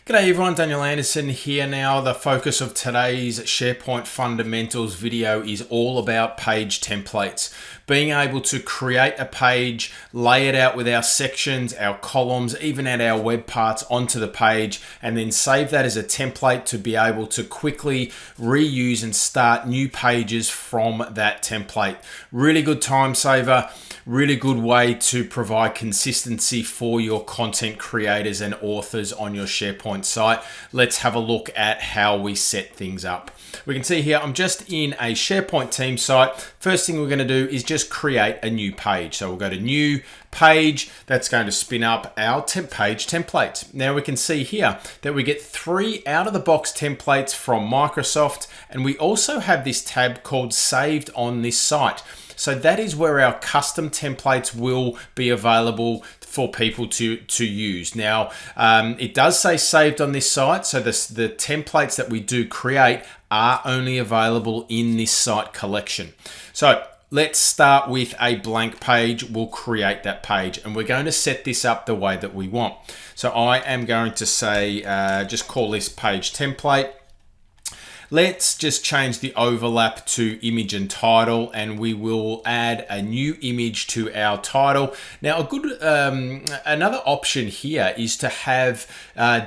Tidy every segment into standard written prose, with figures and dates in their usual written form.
G'day everyone, Daniel Anderson here. Now the focus of today's SharePoint Fundamentals video is all about page templates. Being able to create a page, lay it out with our sections, our columns, even add our web parts onto the page, and then save that as a template to be able to quickly reuse and start new pages from that template. Really good time saver, really good way to provide consistency for your content creators and authors on your SharePoint site. Let's have a look at how we set things up. We can see here I'm just in a SharePoint team site. First thing we're going to do is just create a new page. So we'll go to new page. That's going to spin up our page templates. Now we can see here that we get 3 out-of-the-box templates from Microsoft, and we also have this tab called Saved on this site. So that is where our custom templates will be available for people to use. Now, it does say saved on this site, so the templates that we do create are only available in this site collection. So let's start with a blank page. We'll create that page, and we're going to set this up the way that we want. So I am going to say, just call this page template. Let's just change the overlap to image and title, and we will add a new image to our title. Now, another option here is to have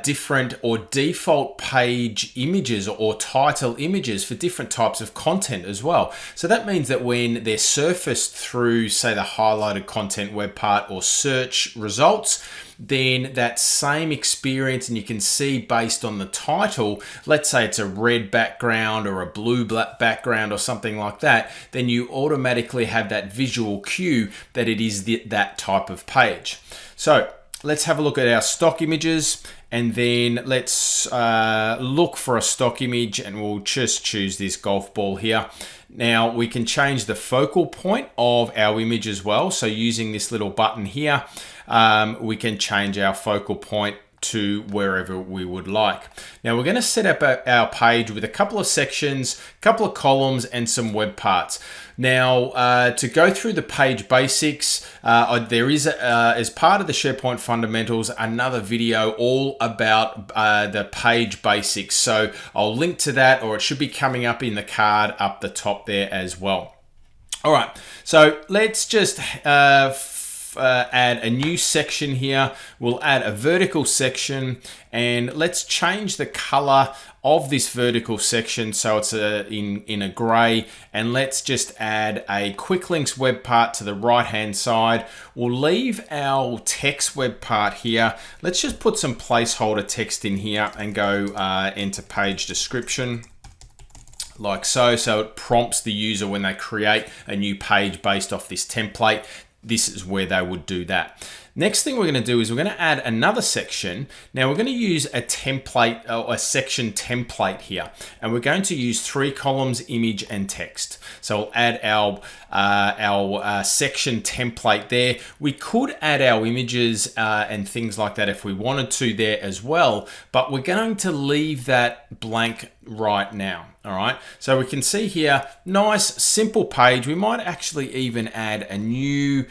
different or default page images or title images for different types of content as well. So that means that when they're surfaced through, say, the highlighted content web part or search results, then that same experience, and you can see based on the title, let's say it's a red background or a blue background or something like that, then you automatically have that visual cue that it is that type of page. So let's have a look at our stock images, and then let's look for a stock image, and we'll just choose this golf ball here. Now we can change the focal point of our image as well. So using this little button here, we can change our focal point to wherever we would like. Now we're going to set up our page with a couple of sections, a couple of columns, and some web parts. Now to go through the page basics, there is as part of the SharePoint Fundamentals another video all about the page basics. So I'll link to that, or it should be coming up in the card up the top there as well. All right, so let's just add a new section here. We'll add a vertical section, and let's change the color of this vertical section so it's in a gray, and let's just add a quick links web part to the right hand side. We'll leave our text web part here. Let's just put some placeholder text in here and go enter page description like so it prompts the user when they create a new page based off this template. This is where they would do that. Next thing we're going to do is we're going to add another section. Now we're going to use a template or a section template here, and we're going to use 3 columns, image, and text. So we'll add our section template there. We could add our images and things like that if we wanted to there as well, but we're going to leave that blank right now. All right, so we can see here, nice simple page. We might actually even add a new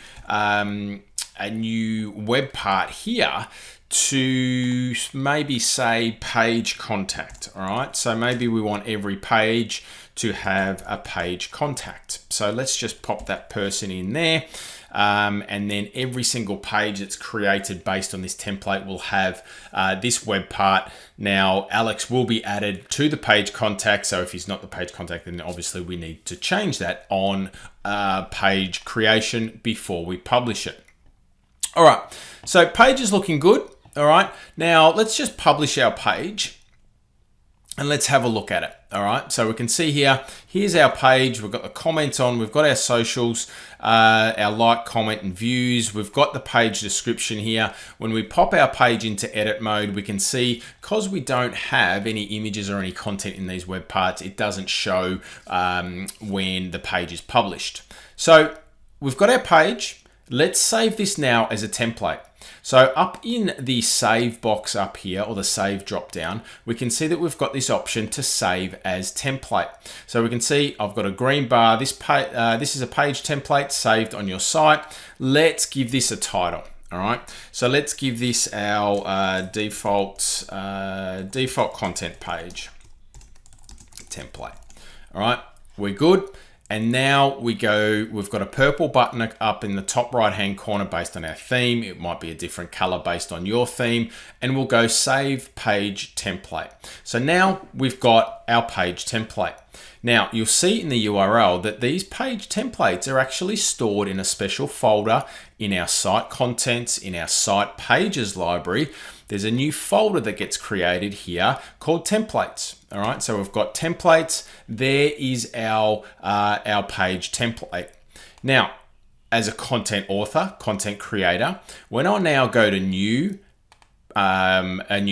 web part here to maybe say page contact. All right, so maybe we want every page to have a page contact. So let's just pop that person in there. And then every single page that's created based on this template will have this web part. Now Alex will be added to the page contact, so if he's not the page contact, then obviously we need to change that on page creation before we publish it. All right, so page is looking good. All right, now let's just publish our page and let's have a look at it. All right, so we can see here, here's our page. We've got the comments on, we've got our socials, our like, comment, and views. We've got the page description here. When we pop our page into edit mode, we can see, because we don't have any images or any content in these web parts, it doesn't show when the page is published. So we've got our page. Let's save this now as a template. So up in the save box up here, or the save drop down, we can see that we've got this option to save as template. So we can see I've got a green bar. This is a page template saved on your site. Let's give this a title. All right, so let's give this our default content page template. All right, we're good. And now we've got a purple button up in the top right hand corner based on our theme. It might be a different color based on your theme, and we'll go save page template. So now we've got our page template. Now you'll see in the URL that these page templates are actually stored in a special folder in our site contents, in our site pages library. There's a new folder that gets created here called templates. All right, so we've got templates. There is our page template. Now, as a content author, content creator, when I now go to a new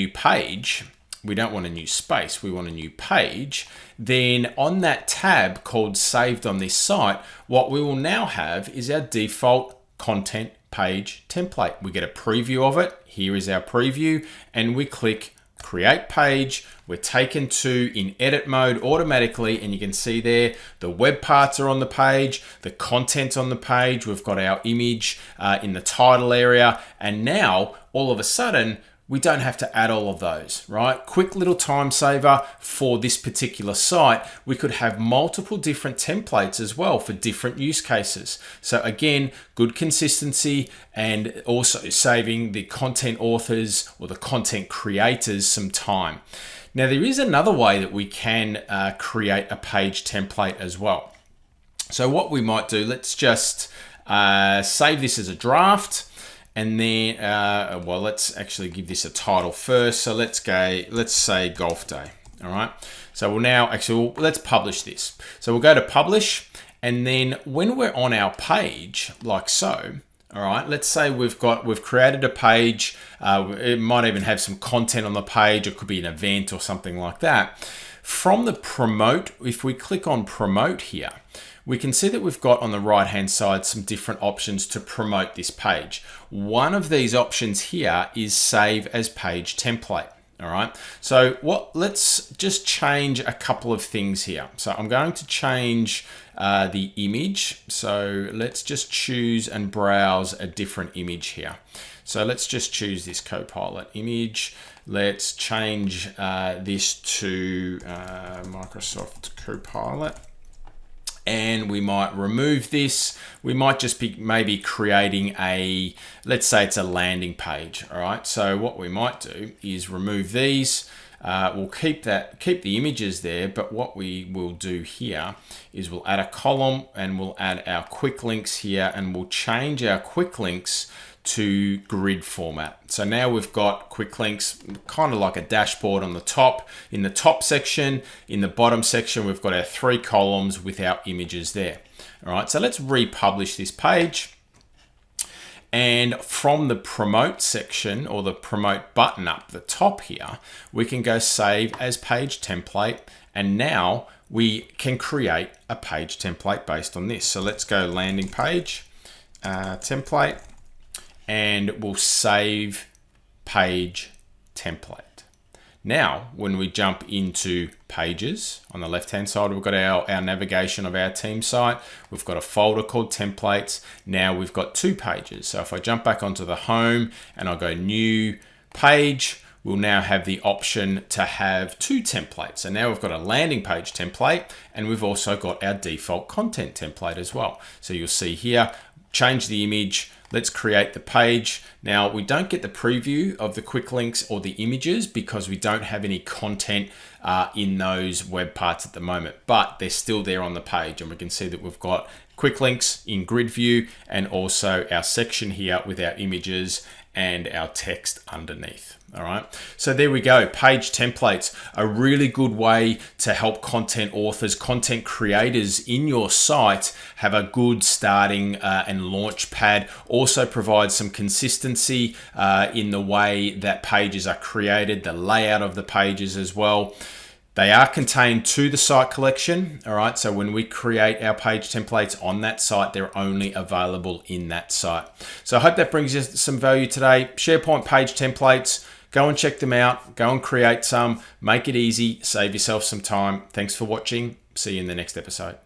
page, we don't want a new space, we want a new page, then on that tab called saved on this site, what we will now have is our default content page template. We get a preview of it. Here is our preview, and we click create page. We're taken to in edit mode automatically, and you can see there the web parts are on the page, the content on the page. We've got our image in the title area, and now all of a sudden we don't have to add all of those, right? Quick little time saver for this particular site. We could have multiple different templates as well for different use cases. So again, good consistency and also saving the content authors or the content creators some time. Now, there is another way that we can create a page template as well. So what we might do, let's just save this as a draft. And then, well, let's actually give this a title first. So let's say golf day. All right. So let's publish this. So we'll go to publish. And then when we're on our page, like so, all right, let's say we've created a page. It might even have some content on the page. It could be an event or something like that. From the promote, if we click on promote here, we can see that we've got on the right hand side some different options to promote this page. One of these options here is save as page template. All right, so let's just change a couple of things here. So I'm going to change the image. So let's just choose and browse a different image here. So let's just choose this Copilot image. Let's change this to Microsoft Copilot. And we might remove this. We might just be maybe creating let's say it's a landing page. All right. So what we might do is remove these. We'll keep the images there, but what we will do here is we'll add a column and we'll add our quick links here, and we'll change our quick links to grid format. So now we've got quick links, kind of like a dashboard on the top. In the top section, in the bottom section, we've got our 3 columns with our images there. All right, so let's republish this page. And from the promote section, or the promote button up the top here, we can go save as page template. And now we can create a page template based on this. So let's go landing page template, and we'll save page template. Now, when we jump into pages, on the left-hand side, we've got our navigation of our team site. We've got a folder called templates. Now we've got 2 pages. So if I jump back onto the home and I go new page, we'll now have the option to have 2 templates. So now we've got a landing page template, and we've also got our default content template as well. So you'll see here, change the image. Let's create the page. Now we don't get the preview of the quick links or the images because we don't have any content in those web parts at the moment, but they're still there on the page, and we can see that we've got quick links in grid view and also our section here with our images and our text underneath. All right, so there we go. Page templates, a really good way to help content authors, content creators in your site have a good starting and launch pad. Also provides some consistency in the way that pages are created, the layout of the pages as well. They are contained to the site collection. All right, so when we create our page templates on that site, they're only available in that site. So I hope that brings you some value today. SharePoint page templates, go and check them out. Go and create some, make it easy, save yourself some time. Thanks for watching. See you in the next episode.